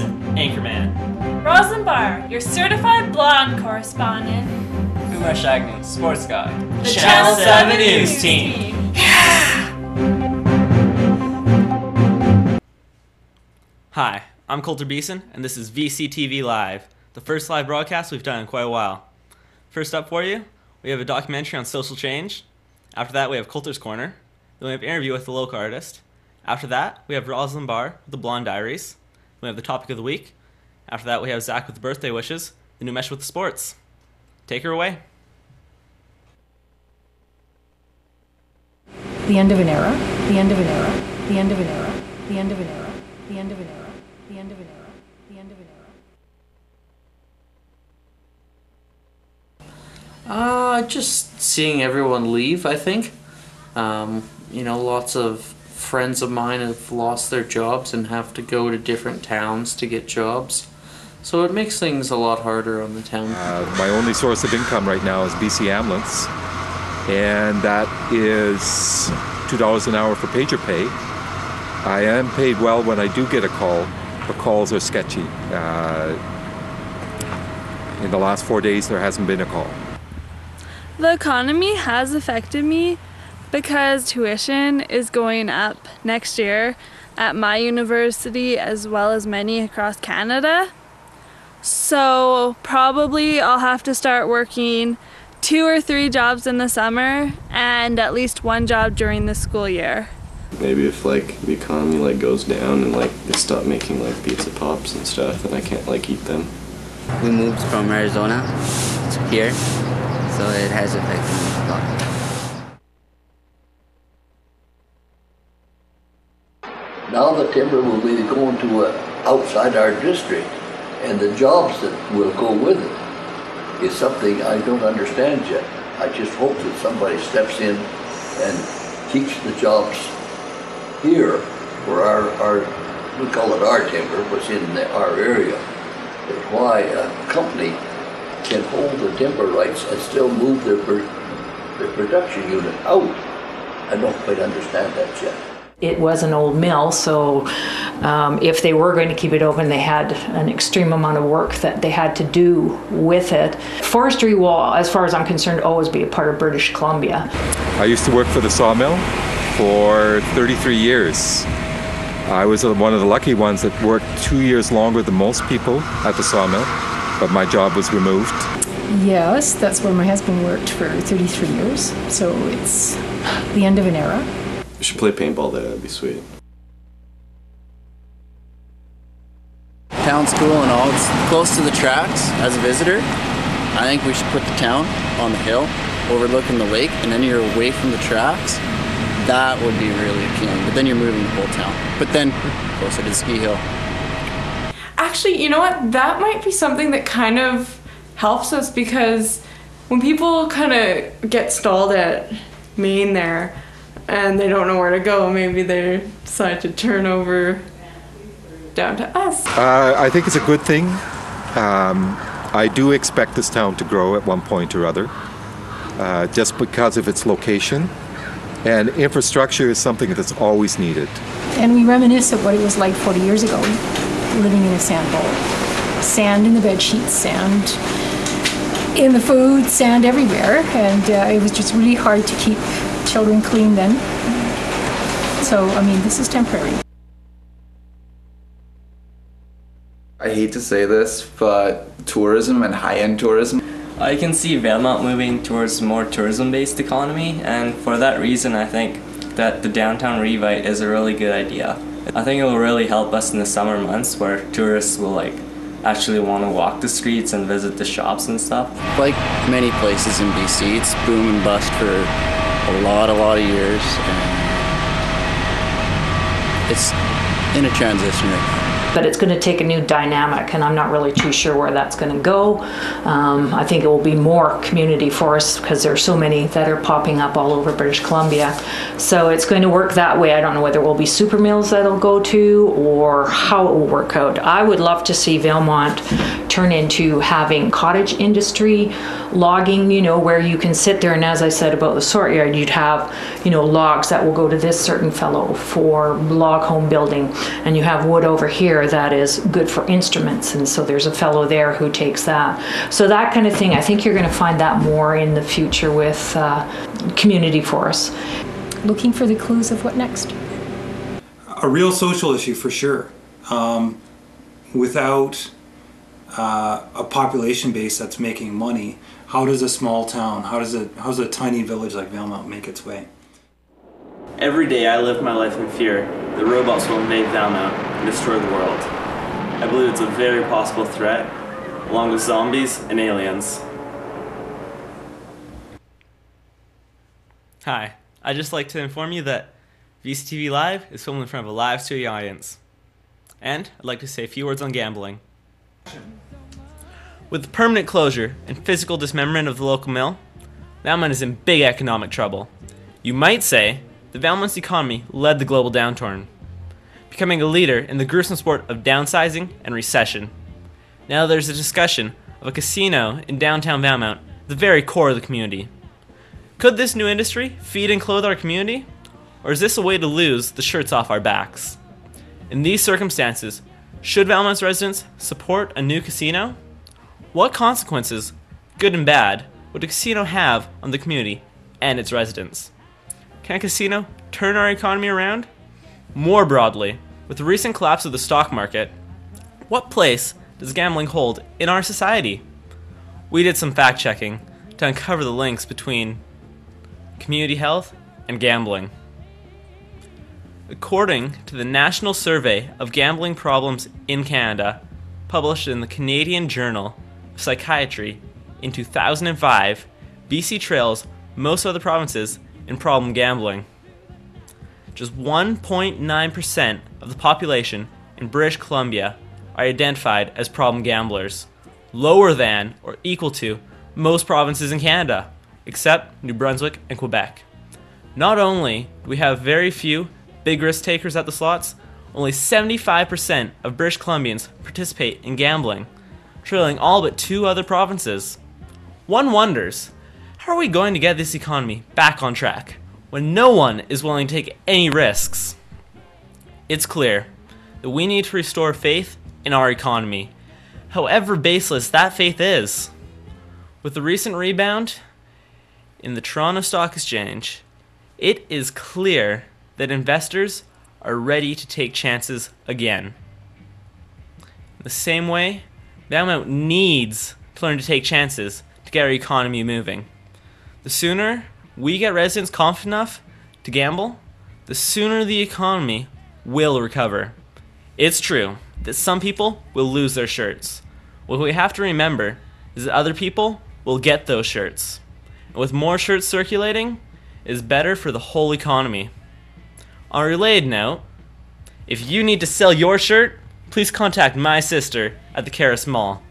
Beeson, anchorman. Rosenbar, your certified blonde correspondent. Umesh Agnew, sports guy. The Channel 7 News team. Hi, I'm Coulter Beeson, and this is VCTV Live, the first live broadcast we've done in quite a while. First up for you, we have a documentary on social change. After that, we have Coulter's Corner. Then we have an interview with the local artist. After that, we have Rosalind Barr with the Blonde Diaries. We have the topic of the week. After that, we have Zach with the birthday wishes. Then Umesh with the sports. Take her away. The end of an era, the end of an era, the end of an era, the end of an era, the end of an era, the end of an era, the end of an era. Just seeing everyone leave, I think. You know, lots of friends of mine have lost their jobs and have to go to different towns to get jobs. So it makes things a lot harder on the town. My only source of income right now is BC Ambulance, and that is $2 an hour for pager pay. I am paid well when I do get a call, but calls are sketchy. In the last 4 days, there hasn't been a call. The economy has affected me because tuition is going up next year at my university as well as many across Canada. So probably I'll have to start working 2 or 3 jobs in the summer and at least 1 job during the school year. Maybe if like the economy goes down and they stop making pizza pops and stuff, then I can't eat them. We moved from Arizona to here, so it has affected me a lot. Now the timber will be going to outside our district, and the jobs that will go with it is something I don't understand yet. I just hope that somebody steps in and keeps the jobs here, where our we call it our timber, but it's in our area. But why a company can hold the timber rights and still move their production unit out, I don't quite understand that yet. It was an old mill, so if they were going to keep it open, they had an extreme amount of work that they had to do with it. Forestry will, as far as I'm concerned, always be a part of British Columbia. I used to work for the sawmill for 33 years. I was one of the lucky ones that worked 2 years longer than most people at the sawmill, but my job was removed. Yes, that's where my husband worked for 33 years, so it's the end of an era. We should play paintball there, that'd be sweet. Town school and all, it's close to the tracks as a visitor. I think we should put the town on the hill, overlooking the lake, and then you're away from the tracks. That would be really appealing, but then you're moving the whole town. But then, closer to the ski hill. Actually, you know what? That might be something that kind of helps us, because when people kind of get stalled at Maine there, and they don't know where to go, maybe they decide to turn over down to us. I think it's a good thing. I do expect this town to grow at one point or other, just because of its location. And infrastructure is something that's always needed. And we reminisce of what it was like 40 years ago, living in a sand bowl. Sand in the bed sheets, sand in the food, sand everywhere. And it was just really hard to keep children clean then. So, I mean, this is temporary. I hate to say this, but tourism and high-end tourism. I can see Valemount moving towards a more tourism-based economy, and for that reason I think that the downtown revite is a really good idea. I think it will really help us in the summer months where tourists will actually want to walk the streets and visit the shops and stuff. Like many places in BC, it's boom and bust for a lot of years, and it's in a transition right now. But it's going to take a new dynamic, and I'm not really too sure where that's going to go. I think it will be more community forests because there are so many that are popping up all over British Columbia. So it's going to work that way. I don't know whether it will be super mills that it'll go to or how it will work out. I would love to see Valemount turn into having cottage industry, logging, where you can sit there, and as I said about the sort yard, you'd have, logs that will go to this certain fellow for log home building, and you have wood over here here that is good for instruments, and so there's a fellow there who takes that. So that kind of thing, I think you're going to find that more in the future with community forests. Looking for the clues of what next? A real social issue for sure. Without a population base that's making money, how does a small town, how does a tiny village like Valemount make its way? Every day I live my life in fear that robots will invade Valemount and destroy the world. I believe it's a very possible threat, along with zombies and aliens. Hi, I'd just like to inform you that VCTV Live is filmed in front of a live studio audience. And I'd like to say a few words on gambling. With the permanent closure and physical dismemberment of the local mill, Valemount is in big economic trouble. You might say that Valemount's economy led the global downturn, becoming a leader in the gruesome sport of downsizing and recession. Now there's a discussion of a casino in downtown Valemount, the very core of the community. Could this new industry feed and clothe our community? Or is this a way to lose the shirts off our backs? In these circumstances, should Valemount's residents support a new casino? What consequences, good and bad, would a casino have on the community and its residents? Can a casino turn our economy around? More broadly, with the recent collapse of the stock market, what place does gambling hold in our society? We did some fact checking to uncover the links between community health and gambling. According to the National Survey of Gambling Problems in Canada, published in the Canadian Journal of Psychiatry in 2005, BC trails most other provinces in problem gambling. Just 1.9% of the population in British Columbia are identified as problem gamblers, lower than or equal to most provinces in Canada, except New Brunswick and Quebec. Not only do we have very few big risk takers at the slots, only 75% of British Columbians participate in gambling, trailing all but 2 other provinces. One wonders, how are we going to get this economy back on track when no one is willing to take any risks? It's clear that we need to restore faith in our economy, however baseless that faith is. With the recent rebound in the Toronto Stock Exchange, it is clear that investors are ready to take chances again. In the same way, Valemount needs to learn to take chances to get our economy moving. The sooner we get residents confident enough to gamble, the sooner the economy will recover. It's true that some people will lose their shirts. What we have to remember is that other people will get those shirts. And with more shirts circulating, it is better for the whole economy. On a related note, if you need to sell your shirt, please contact my sister at the Caris Mall.